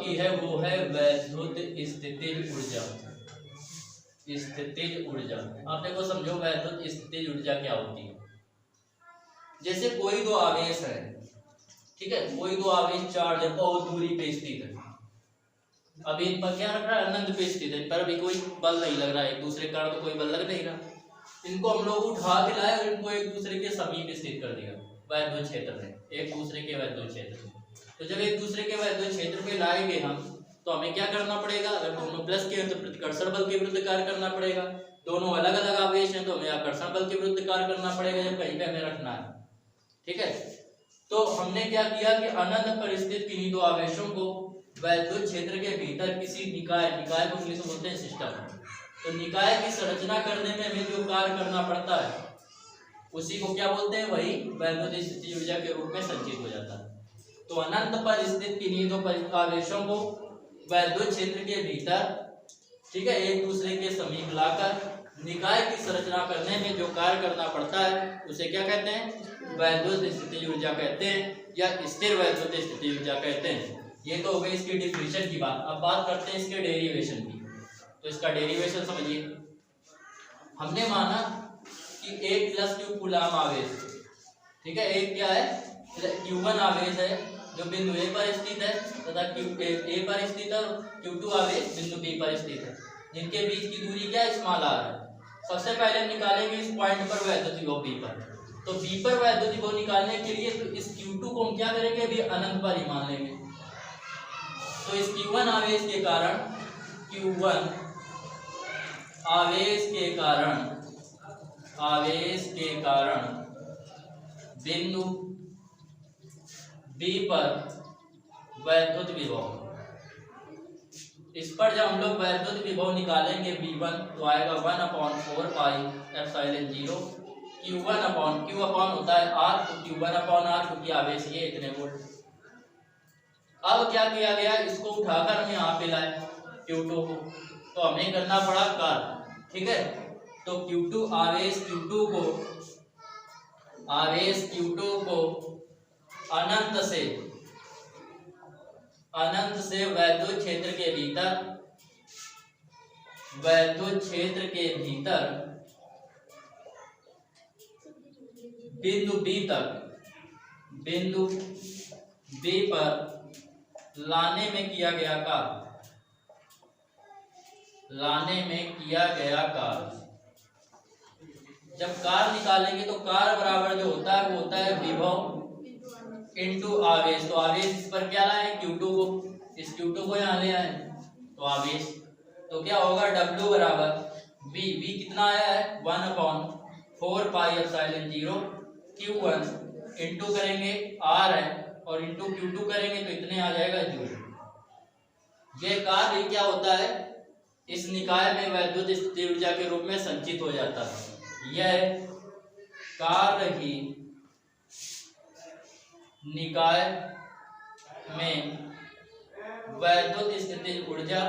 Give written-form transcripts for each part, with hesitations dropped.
की है वो है वैद्युत स्थितिज ऊर्जा। स्थितिज ऊर्जा आप देखो समझो, वैद्युत स्थितिज ऊर्जा क्या होती है। जैसे कोई दो आवेश है, ठीक है, कोई दो आवेश चार्ज है, बहुत दूरी पे स्थित है। अभी इन पर क्या रख रहा है, अनंत पे स्थित है, इन पर अभी कोई बल नहीं लग रहा है, एक दूसरे कारण तो कोई बल लग नहीं रहा। इनको हम लोग उठा के लाए और इनको एक दूसरे के समीप स्थित कर दिया वैद्युत क्षेत्र में, एक दूसरे के वैद्युत क्षेत्र में। तो जब एक दूसरे के वैद्युत क्षेत्र में लाएंगे हम, तो हमें क्या करना पड़ेगा, अगर दोनों प्लस के हैं तो प्रतिकर्षण बल के विरुद्ध कार्य करना पड़ेगा, दोनों अलग अलग आवेश हैं तो हमें आकर्षण बल के विरुद्ध कार्य करना पड़ेगा, जब कहीं पे हमें रखना है। ठीक है, तो हमने क्या किया कि अनंत पर स्थित किन्हीं दो आवेशों को वैद्युत क्षेत्र के भीतर किसी निकाय को इंग्लिश में बोलते हैं सिस्टम, तो निकाय की संरचना करने में हमें जो कार्य करना पड़ता है उसी को क्या बोलते हैं, वही वैद्युत स्थितिज ऊर्जा के रूप में संचित हो जाता है। तो अनंत पर स्थित किन्हीं दो आवेशों को वैद्युत क्षेत्र के भीतर, ठीक है, एक दूसरे के समीप लाकर निकाय की संरचना करने में जो कार्य करना पड़ता है उसे क्या कहते हैं, वैद्युत स्थितिज ऊर्जा कहते हैं, या स्थिर वैद्युत स्थितिज ऊर्जा कहते हैं। ये तो हो गई इसकी डिफिनेशन की बात। अब बात करते हैं इसके डेरिवेशन की। तो इसका डेरिवेशन समझिए, हमने माना कि एक प्लस क्यू कूलम आवेश, ठीक है, एक क्या है, Q1 आवेश है जो बिंदु A पर स्थित है तथा A पर स्थित है, और Q2 आवेश बिंदु B पर स्थित है, जिनके बीच की दूरी क्या है, स्मॉल r है। सबसे पहले हम निकालेंगे इस पॉइंट पर वैद्युत विभव B पर। तो B पर वैद्युत विभव निकालने के लिए तो इस Q2 को हम क्या करेंगे, अभी अनंत पर ही मान लेंगे। तो इस Q1 आवेश के कारण, Q1 आवेश के कारण बिंदु B पर वैद्युत विभव, इस पर जब हम लोग वैद्युत विभव निकालेंगे V1 तो आएगा 1/4 pi epsilon 0 Q1 upon Q upon होता है R, तो Q1 अपॉन R, क्योंकि आवेश ये इतने वोल्ट। अब क्या किया गया, इसको उठाकर हम यहाँ पे लाए Q2 को, तो हमें करना पड़ा कार्य, ठीक है। तो Q2 आवेश Q2 को अनंत से वैद्युत क्षेत्र के भीतर बिंदु B पर लाने में किया गया कार्य। जब कार्य निकालेंगे तो कार्य बराबर जो होता है वो होता है विभव इनटू आवेश। तो आवेश इस पर क्या लाए, Q2 को, इस Q2 को यहाँ ले आए तो आवेश, तो क्या होगा W बराबर V कितना आया है 1/4 पाई एप्सिलॉन 0 Q1 इंटू करेंगे R है और इंटू Q2 करेंगे तो इतने आ जाएगा जूल। ये कार्य क्या होता है, इस निकाय में वैद्युत स्थितिज ऊर्जा के रूप में संचित हो जाता है। यह कार्य ही निकाय में वैद्युत स्थितिज ऊर्जा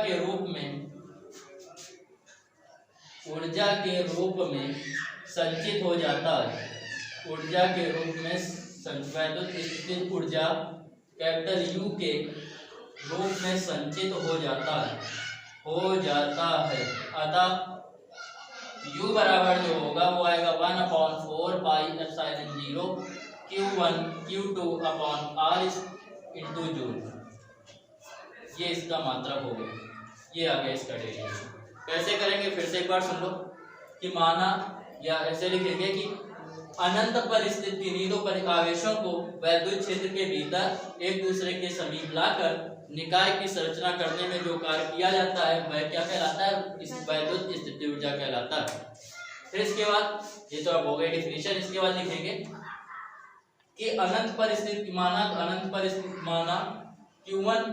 के रूप में संचित हो जाता है। वैद्युत स्थितिज ऊर्जा कैपिटल U के रूप में संचित हो जाता है। अतः U बराबर जो होगा वो आएगा 1/4 pi epsilon 0 Q1 Q2 upon R into joule. ये इसका मात्रक हो गया, ये आ गया इसका डेरिवेशन। कैसे करेंगे फिर से एक बार सुन लो कि माना, या ऐसे लिखेंगे कि अनंत पर स्थित किन्हीं दो आवेशों को वैद्युत क्षेत्र के भीतर एक दूसरे के समीप लाकर निकाय की संरचना करने में जो कार्य किया जाता है वह क्या कहलाता है, इस वैद्युत स्थितिज ऊर्जा कहलाता है। फिर इसके बाद, ये तो अब हो गई डिफिनेशन, इसके बाद लिखेंगे कि अनंत पर स्थित माना Q1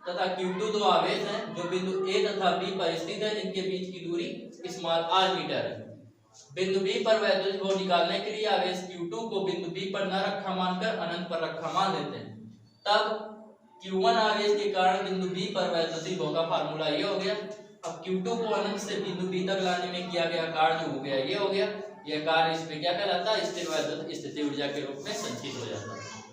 तथा Q2 दो आवेश हैं जो बिंदु A तथा B पर स्थित है, जिनके बीच की दूरी स्मॉल r मीटर है। बिंदु B पर वैद्युत विभव निकालने के लिए आवेश Q2 को बिंदु B पर न रखा मानकर अनंत पर रखा मान लेते हैं। तब Q1 आवेश के कारण बिंदु B पर वैद्युत विभव का फार्मूला ये हो गया अब Q2 को अनंत से बिंदु B तक लाने में किया गया कार्य जो हो गया ये हो गया, ये कार्य इसमें क्या कहलाता है, स्थिर वैद्युत स्थिति ऊर्जा के रूप में संचित हो जाता है।